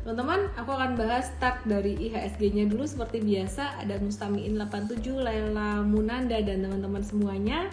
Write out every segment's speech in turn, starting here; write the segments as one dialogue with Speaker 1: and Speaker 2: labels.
Speaker 1: Teman-teman, aku akan bahas start dari IHSG-nya dulu seperti biasa. Ada Mustamiin 87, Laila Munanda, dan teman-teman semuanya.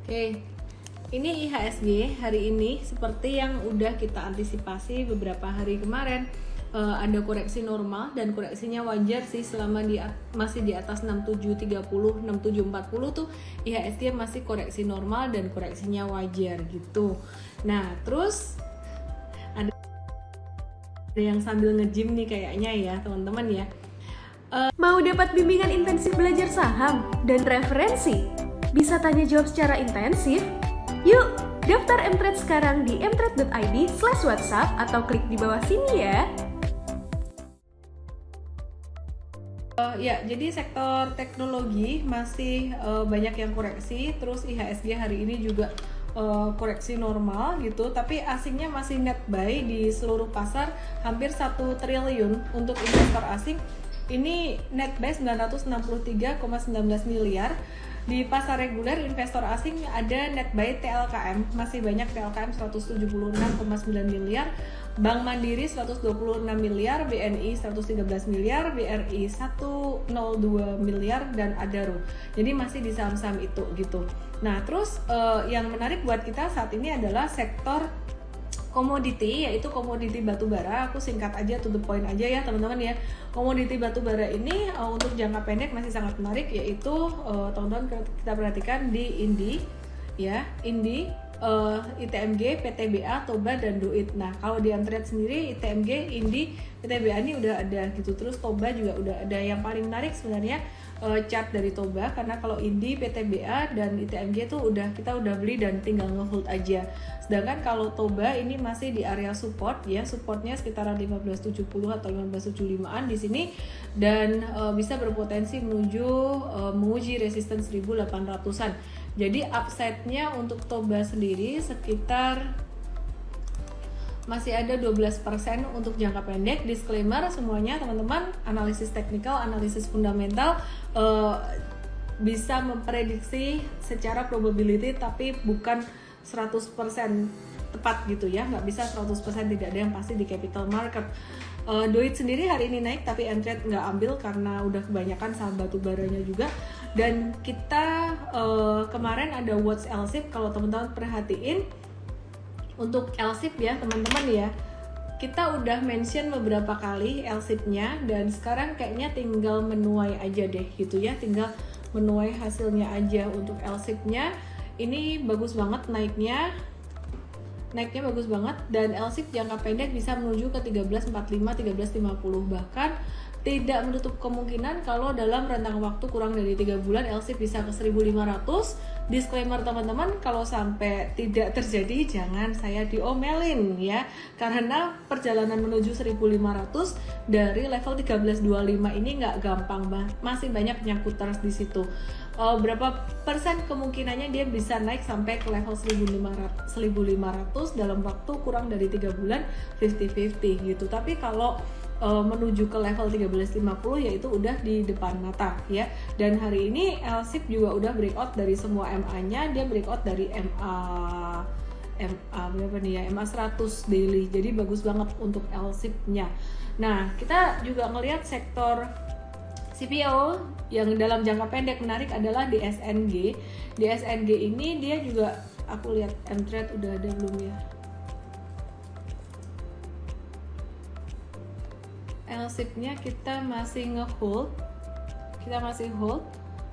Speaker 1: Oke, ini IHSG hari ini seperti yang udah kita antisipasi beberapa hari kemarin. Ada koreksi normal dan koreksinya wajar sih selama masih di atas 6730, 6740 tuh IHSG masih koreksi normal dan koreksinya wajar gitu. Nah, terus ada yang sambil nge-gym nih kayaknya ya teman-teman ya.
Speaker 2: Mau dapat bimbingan intensif belajar saham dan referensi? Bisa tanya jawab secara intensif? Yuk, daftar mtrade sekarang di mtrade.id/whatsapp atau klik di bawah sini ya.
Speaker 1: Ya, jadi sektor teknologi masih banyak yang koreksi, terus IHSG hari ini juga koreksi normal gitu, tapi asingnya masih net buy di seluruh pasar hampir 1 triliun untuk investor asing. Ini net buy 963,19 miliar. Di pasar reguler investor asing ada net buy TLKM, masih banyak TLKM 176,9 miliar, Bank Mandiri 126 miliar, BNI 113 miliar, BRI 102 miliar, dan Adaro. Jadi masih di saham-saham itu gitu. Nah, terus yang menarik buat kita saat ini adalah sektor komoditi, yaitu komoditi batubara. Aku singkat aja, to the point aja ya teman-teman ya. Komoditi batubara ini untuk jangka pendek masih sangat menarik, yaitu teman-teman kita perhatikan di Indi ya, Indi, ITMG, PTBA, Toba, dan Duit. Nah, kalau di Mtrade sendiri ITMG, Indi, PTBA ini udah ada gitu. Terus Toba juga udah ada. Yang paling menarik sebenarnya chart dari Toba, karena kalau Indi, PTBA, dan ITMG itu kita udah beli dan tinggal nge-hold aja. Sedangkan kalau Toba ini masih di area support ya, supportnya sekitaran 1570 atau 1575an di sini, dan bisa berpotensi menguji resistance 1800-an. Jadi upside-nya untuk Toba sendiri sekitar masih ada 12% untuk jangka pendek. Disclaimer semuanya teman-teman, analisis teknikal, analisis fundamental bisa memprediksi secara probability tapi bukan 100% tepat gitu ya, nggak bisa 100%, tidak ada yang pasti di capital market. Duit sendiri hari ini naik tapi Mtrade nggak ambil karena udah kebanyakan saham batu baranya juga. Dan kita kemarin ada watch LSIP, kalau teman-teman perhatiin untuk LSIP ya teman-teman ya, kita udah mention beberapa kali LSIP-nya, dan sekarang kayaknya tinggal menuai aja deh gitu ya, tinggal menuai hasilnya aja. Untuk LSIP-nya ini bagus banget naiknya bagus banget, dan LSIP jangka pendek bisa menuju ke 1345, 1350, bahkan tidak menutup kemungkinan kalau dalam rentang waktu kurang dari 3 bulan LSIP bisa ke 1500. Disclaimer teman-teman, kalau sampai tidak terjadi jangan saya diomelin ya, karena perjalanan menuju 1500 dari level 1325 ini nggak gampang, masih banyak nyangkuters di situ. Berapa persen kemungkinannya dia bisa naik sampai ke level 1500 dalam waktu kurang dari 3 bulan, 50-50 gitu. Tapi kalau menuju ke level 1350 yaitu udah di depan mata ya. Dan hari ini LSIP juga udah breakout dari semua MA-nya, dia breakout dari MA berapa nih ya, MA 100 daily. Jadi bagus banget untuk LSIP-nya. Nah, kita juga ngelihat sektor CPO yang dalam jangka pendek menarik adalah DSNG. DSNG ini dia juga, aku lihat Mtrade udah ada belum ya? LSIP-nya kita masih hold,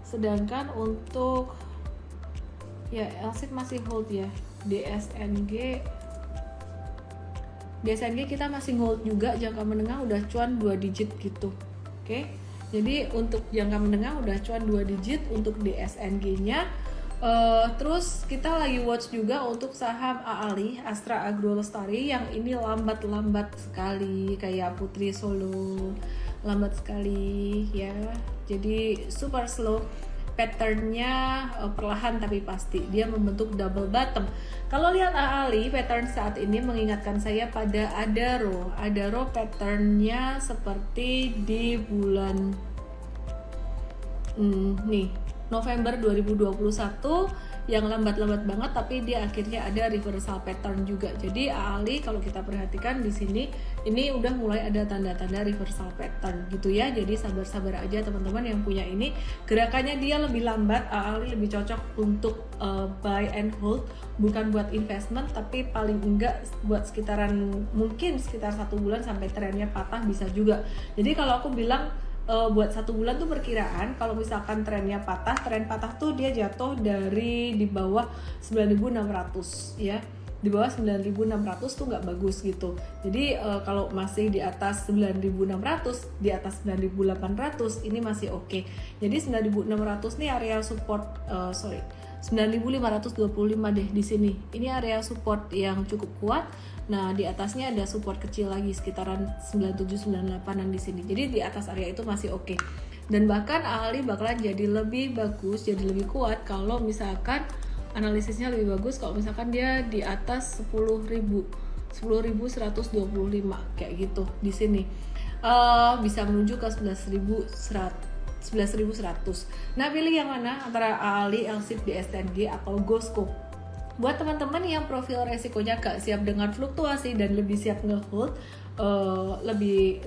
Speaker 1: sedangkan untuk ya LSIP masih hold ya. DSNG kita masih hold juga, jangka menengah udah cuan 2 digit gitu. Oke. Jadi untuk jangka menengah udah cuan 2 digit untuk DSNG-nya. Terus kita lagi watch juga untuk saham AALI, Astra Agro Lestari, yang ini lambat sekali, kayak Putri Solo, lambat sekali ya. Jadi super slow. Patternnya perlahan tapi pasti, dia membentuk double bottom. Kalau lihat AALI, pattern saat ini mengingatkan saya pada Adaro patternnya seperti di bulan nih November 2021 yang lambat-lambat banget, tapi dia akhirnya ada reversal pattern juga. Jadi Ali kalau kita perhatikan di sini ini udah mulai ada tanda-tanda reversal pattern gitu ya. Jadi sabar-sabar aja teman-teman yang punya ini. Gerakannya dia lebih lambat, Ali lebih cocok untuk buy and hold, bukan buat investment, tapi paling enggak buat mungkin sekitar 1 bulan sampai trennya patah bisa juga. Jadi kalau aku bilang buat 1 bulan tuh perkiraan kalau misalkan tren patah tuh dia jatuh dari di bawah 9.600 ya, di bawah 9.600 tuh nggak bagus gitu. Jadi kalau masih di atas 9.600, di atas 9.800 ini masih oke. Jadi 9.600 nih area support 9.525 deh di sini. Ini area support yang cukup kuat. Nah, di atasnya ada support kecil lagi sekitaran 9798-an di sini. Jadi di atas area itu masih oke. Dan bahkan Ali bakalan jadi lebih bagus, jadi lebih kuat kalau misalkan analisisnya lebih bagus kalau misalkan dia di atas 10.125 kayak gitu di sini. Bisa menuju ke 11.100. Nah, pilih yang mana antara Ali, LSIP, DSTNG atau GOSCO. Buat teman-teman yang profil resikonya gak siap dengan fluktuasi dan lebih siap nge-hold, lebih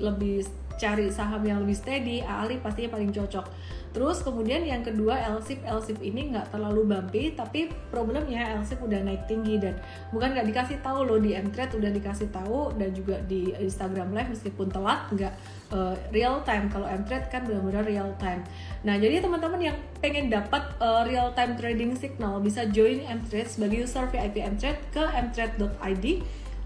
Speaker 1: cari saham yang lebih steady, Ali pastinya paling cocok. Terus kemudian yang kedua LSIP ini nggak terlalu bumpy, tapi problemnya LSIP udah naik tinggi dan bukan nggak dikasih tahu loh, di Mtrade udah dikasih tahu dan juga di Instagram Live meskipun telat, nggak real time. Kalau Mtrade kan benar-benar real time. Nah, jadi teman-teman yang pengen dapat real time trading signal bisa join Mtrade sebagai user VIP Mtrade ke mtrade.id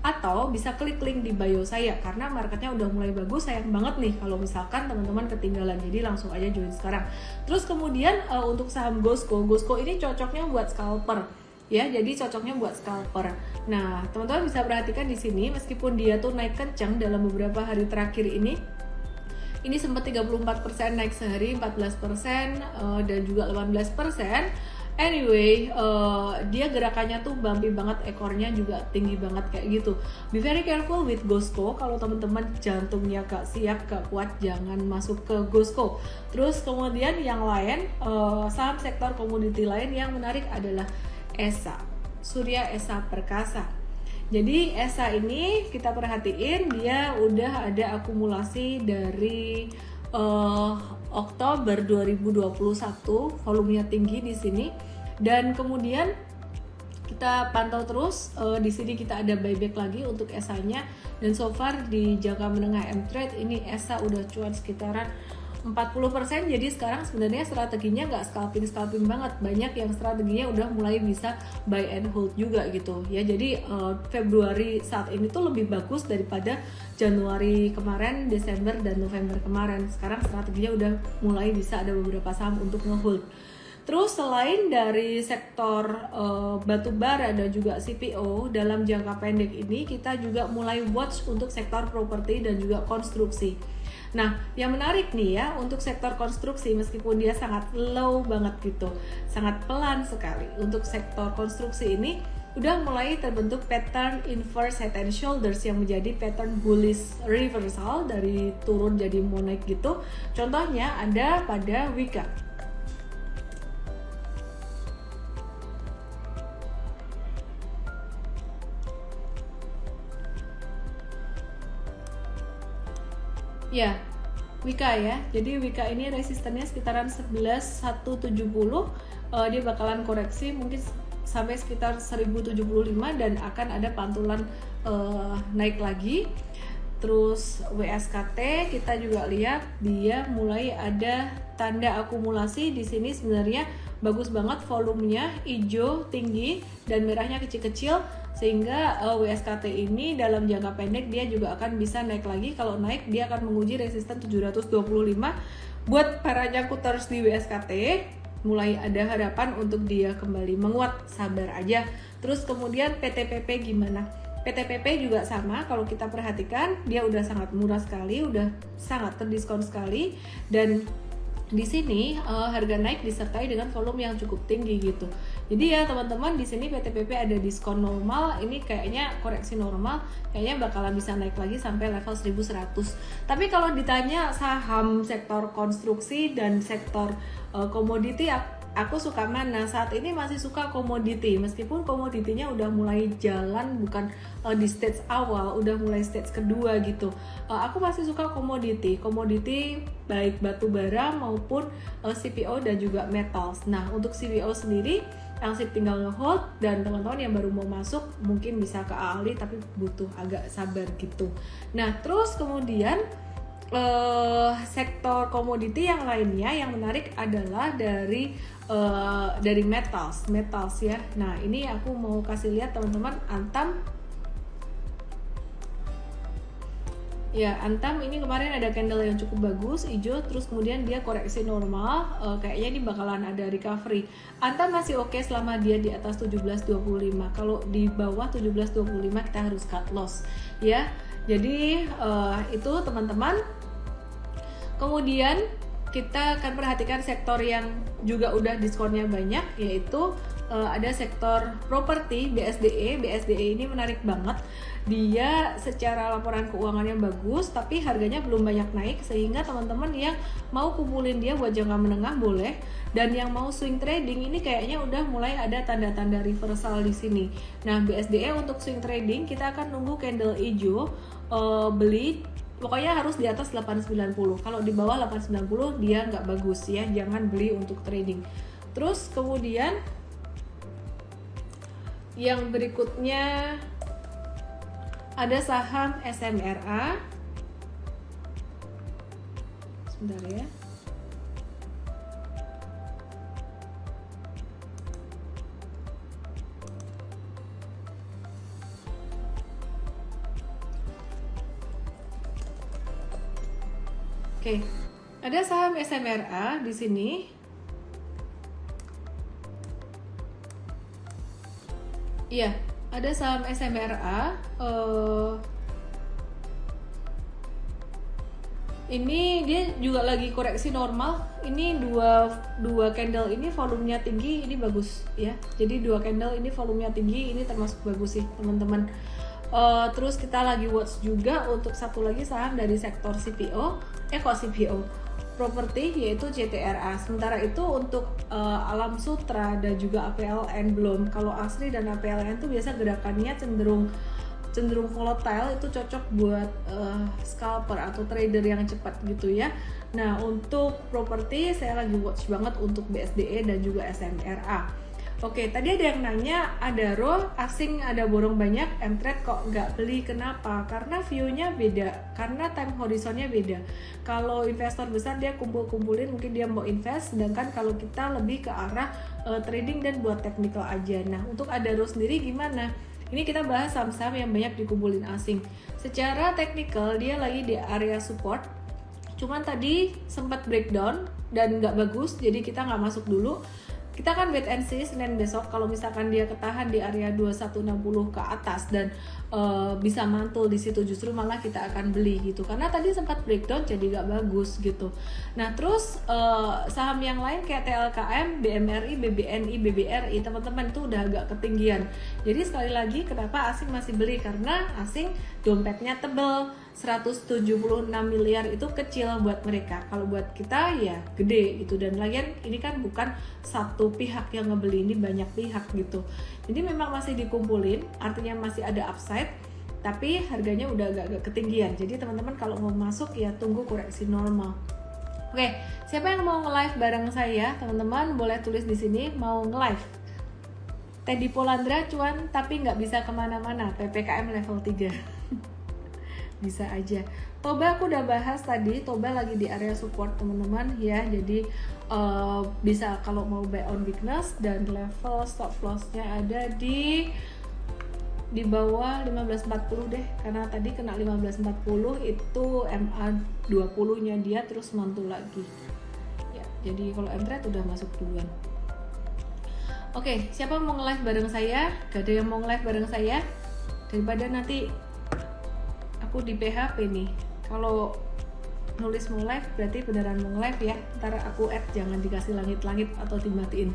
Speaker 1: atau bisa klik link di bio saya karena marketnya udah mulai bagus. Sayang banget nih kalau misalkan teman-teman ketinggalan, jadi langsung aja join sekarang. Terus kemudian untuk saham GOSCO ini cocoknya buat scalper ya, jadi cocoknya buat scalper. Nah, teman-teman bisa perhatikan di sini meskipun dia tuh naik kencang dalam beberapa hari terakhir ini sempat 34% naik sehari, 14% dan juga 18%. Anyway, dia gerakannya tuh bumpy banget, ekornya juga tinggi banget kayak gitu. Be very careful with GOSCO. Kalau teman-teman jantungnya gak siap, gak kuat, jangan masuk ke GOSCO. Terus kemudian yang lain, saham sektor komoditi lain yang menarik adalah ESA, Surya Esa Perkasa. Jadi ESA ini kita perhatiin dia udah ada akumulasi dari Oktober 2021, volumenya tinggi di sini, dan kemudian kita pantau terus. Di sini kita ada buyback lagi untuk ESA-nya, dan so far di jangka menengah Mtrade ini ESA udah cuan sekitaran 40%. Jadi sekarang sebenarnya strateginya nggak scalping banget, banyak yang strateginya udah mulai bisa buy and hold juga gitu ya. Jadi Februari saat ini tuh lebih bagus daripada Januari kemarin, Desember dan November kemarin. Sekarang strateginya udah mulai bisa ada beberapa saham untuk nge-hold. Terus selain dari sektor batu bara dan juga CPO, dalam jangka pendek ini kita juga mulai watch untuk sektor properti dan juga konstruksi. Nah, yang menarik nih ya, untuk sektor konstruksi meskipun dia sangat low banget gitu, sangat pelan sekali. Untuk sektor konstruksi ini udah mulai terbentuk pattern inverse head and shoulders yang menjadi pattern bullish reversal dari turun jadi mau naik gitu. Contohnya ada pada Wika. Ya, Wika ya. Jadi Wika ini resistennya sekitaran 11.170. Dia bakalan koreksi mungkin sampai sekitar 1075 dan akan ada pantulan naik lagi. Terus WSKT kita juga lihat dia mulai ada tanda akumulasi di sini. Sebenarnya bagus banget, volumenya hijau tinggi dan merahnya kecil-kecil, sehingga WSKT ini dalam jangka pendek dia juga akan bisa naik lagi. Kalau naik dia akan menguji resisten 725. Buat para nyakuters di WSKT mulai ada harapan untuk dia kembali menguat, sabar aja. Terus kemudian PTPP gimana? PTPP juga sama, kalau kita perhatikan dia udah sangat murah sekali, udah sangat terdiskon sekali, dan di sini harga naik disertai dengan volume yang cukup tinggi gitu. Jadi ya teman-teman, di sini PTPP ada diskon normal, ini kayaknya koreksi normal, kayaknya bakalan bisa naik lagi sampai level 1100. Tapi kalau ditanya saham sektor konstruksi dan sektor komoditi aku suka mana? Saat ini masih suka komoditi, meskipun komoditinya udah mulai jalan, bukan di stage awal, udah mulai stage kedua gitu. Aku masih suka komoditi baik batu bara maupun CPO dan juga metals. Nah, untuk CPO sendiri Elsip tinggal nge-hold, dan teman-teman yang baru mau masuk mungkin bisa ke ahli tapi butuh agak sabar gitu. Nah, terus kemudian sektor komoditi yang lainnya yang menarik adalah dari metals ya. Nah, ini aku mau kasih lihat teman-teman Antam. Ya, Antam ini kemarin ada candle yang cukup bagus, hijau, terus kemudian dia koreksi normal, kayaknya ini bakalan ada recovery. Antam masih oke selama dia di atas 17.25. Kalau di bawah 17.25 kita harus cut loss ya. Jadi itu teman-teman. Kemudian kita akan perhatikan sektor yang juga udah diskonnya banyak, yaitu ada sektor properti BSDE. BSDE ini menarik banget. Dia secara laporan keuangannya bagus, tapi harganya belum banyak naik, sehingga teman-teman yang mau kumpulin dia buat jangka menengah boleh. Dan yang mau swing trading ini kayaknya udah mulai ada tanda-tanda reversal di sini. Nah, BSDE untuk swing trading kita akan nunggu candle hijau, beli. Pokoknya harus di atas 890. Kalau di bawah 890 dia nggak bagus ya, jangan beli untuk trading. Terus kemudian yang berikutnya ada saham SMRA. Sebentar ya. Oke, ada saham SMRA di sini. Iya, ada saham SMRA. Ini dia juga lagi koreksi normal. Ini dua candle ini volumenya tinggi, ini bagus ya. Jadi dua candle ini volumenya tinggi, ini termasuk bagus sih teman-teman. Terus kita lagi watch juga untuk satu lagi saham dari sektor CPO. Properti, yaitu CTRA. Sementara itu untuk Alam Sutra dan juga APLN belum. Kalau Asri dan APLN itu biasa gerakannya cenderung volatile, itu cocok buat scalper atau trader yang cepat gitu ya. Nah, untuk properti saya lagi watch banget untuk BSDE dan juga SMRA. Oke, tadi ada yang nanya, ada roll asing ada borong banyak, Mtrade kok nggak beli, kenapa? Karena view-nya beda, karena time horizonnya beda. Kalau investor besar dia kumpulin, mungkin dia mau invest, sedangkan kalau kita lebih ke arah trading dan buat technical aja. Nah, untuk Adaro sendiri gimana? Ini kita bahas saham-saham yang banyak dikumpulin asing. Secara technical dia lagi di area support, cuman tadi sempat breakdown dan nggak bagus, jadi kita nggak masuk dulu. Kita akan wait and see Senin besok, kalau misalkan dia ketahan di area 2160 ke atas dan bisa mantul di situ, justru malah kita akan beli gitu, karena tadi sempat breakdown jadi gak bagus gitu. Nah, terus saham yang lain kayak TLKM, BMRI, BBNI, BBRI teman-teman itu udah agak ketinggian. Jadi sekali lagi kenapa asing masih beli, karena asing dompetnya tebel, 176 miliar itu kecil buat mereka, kalau buat kita ya gede gitu. Dan lagian ini kan bukan satu pihak yang ngebeli, ini banyak pihak gitu. Jadi memang masih dikumpulin, artinya masih ada upside, tapi harganya udah agak ketinggian. Jadi teman-teman kalau mau masuk ya tunggu koreksi normal. Oke, siapa yang mau nge-live bareng saya? Teman-teman boleh tulis di sini mau nge-live. Teddy Polandra cuan tapi nggak bisa kemana-mana, PPKM level 3. Bisa aja. Toba aku udah bahas tadi, Toba lagi di area support teman-teman ya. Jadi bisa kalau mau buy on weakness, dan level stop lossnya ada di bawah 1540 deh, karena tadi kena 1540 itu MA20 nya dia terus mantul lagi ya. Jadi kalau Mtrade udah masuk duluan. Oke, siapa mau nge-live bareng saya? Gak ada yang mau nge-live bareng saya, daripada nanti aku di PHP nih. Kalau nulis mau live berarti beneran mau live ya. Ntar aku add, jangan dikasih langit-langit atau dimatiin.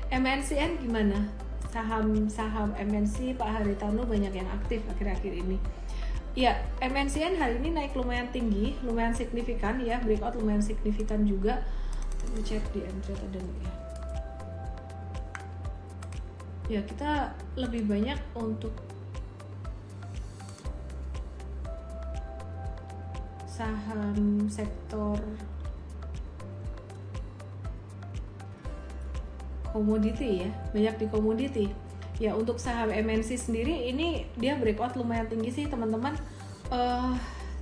Speaker 1: MNCN gimana? Saham MNC Pak Haritanu banyak yang aktif akhir-akhir ini. Ya, MNCN hari ini naik lumayan tinggi, lumayan signifikan ya, breakout lumayan signifikan juga. Cek di Mtrade ada nggak ya? Ya, kita lebih banyak untuk saham sektor komoditi ya, banyak di komoditi. Ya, untuk saham MNC sendiri ini dia breakout lumayan tinggi sih teman-teman.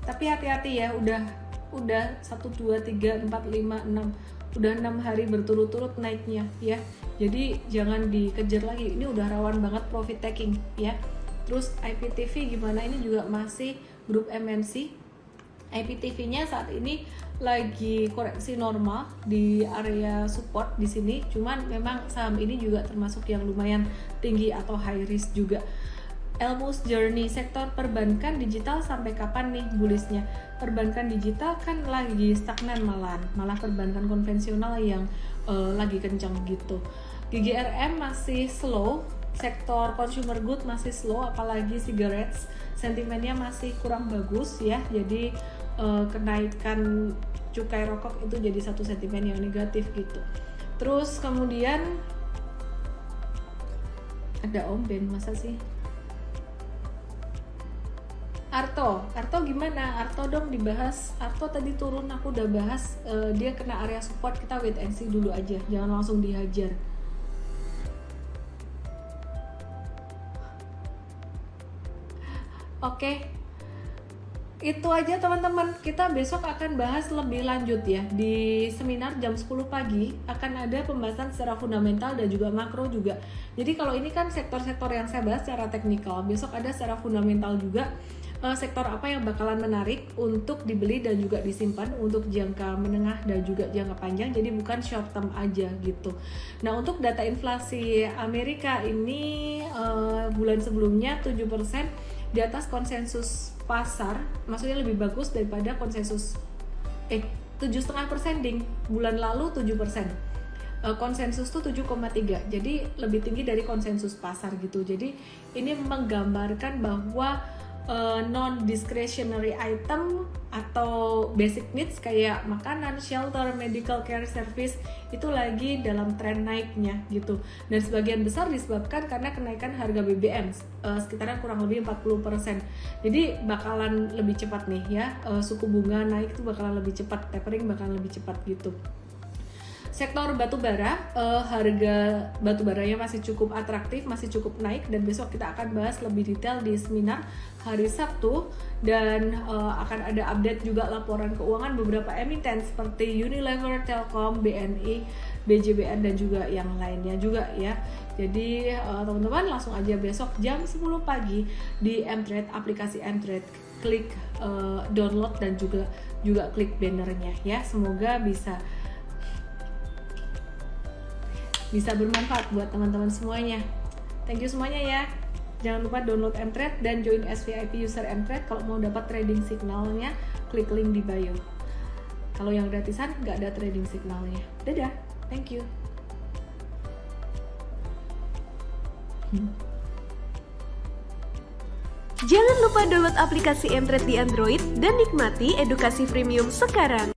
Speaker 1: Tapi hati-hati ya, udah 1, 2, 3, 4, 5, 6 udah 6 hari berturut-turut naiknya ya. Jadi jangan dikejar lagi, ini udah rawan banget profit taking ya. Terus IPTV gimana? Ini juga masih grup MNC. IPTV-nya saat ini lagi koreksi normal di area support di sini. Cuman memang saham ini juga termasuk yang lumayan tinggi atau high risk juga. Elmus Journey, sektor perbankan digital sampai kapan nih bullishnya? Perbankan digital kan lagi stagnan malah perbankan konvensional yang lagi kencang gitu. GGRM masih slow, sektor consumer good masih slow, apalagi cigarettes, sentimennya masih kurang bagus ya. Jadi kenaikan cukai rokok itu jadi satu sentimen yang negatif gitu. Terus kemudian ada Om Ben, masa sih? Arto gimana? Arto dong dibahas. Arto tadi turun, aku udah bahas. Dia kena area support, kita wait and see dulu aja, jangan langsung dihajar. Oke, itu aja teman-teman. Kita besok akan bahas lebih lanjut ya. Di seminar jam 10 pagi akan ada pembahasan secara fundamental dan juga makro juga. Jadi kalau ini kan sektor-sektor yang saya bahas secara teknikal, besok ada secara fundamental juga. Sektor apa yang bakalan menarik untuk dibeli dan juga disimpan untuk jangka menengah dan juga jangka panjang, jadi bukan short term aja gitu. Nah, untuk data inflasi Amerika ini bulan sebelumnya 7% di atas konsensus pasar, maksudnya lebih bagus daripada konsensus 7,5% ding, bulan lalu 7%. Konsensus tuh 7,3, jadi lebih tinggi dari konsensus pasar gitu. Jadi ini menggambarkan bahwa non discretionary item atau basic needs kayak makanan, shelter, medical care service itu lagi dalam tren naiknya gitu. Dan sebagian besar disebabkan karena kenaikan harga BBM sekitaran kurang lebih 40%. Jadi bakalan lebih cepat nih ya, suku bunga naik itu bakalan lebih cepat, tapering bakalan lebih cepat gitu. Sektor batubara, harga batubaranya masih cukup atraktif, masih cukup naik, dan besok kita akan bahas lebih detail di seminar hari Sabtu. Dan akan ada update juga laporan keuangan beberapa emiten seperti Unilever, Telkom, BNI, BJBN dan juga yang lainnya juga ya. Jadi teman-teman langsung aja besok jam 10 pagi di Mtrade, aplikasi Mtrade, klik download dan juga klik bannernya ya. Semoga bisa bermanfaat buat teman-teman semuanya. Thank you semuanya ya. Jangan lupa download Mtrade dan join SVIP user Mtrade. Kalau mau dapat trading signalnya, klik link di bio. Kalau yang gratisan nggak ada trading signalnya. Dadah, thank you.
Speaker 2: Jangan lupa download aplikasi Mtrade di Android dan nikmati edukasi premium sekarang.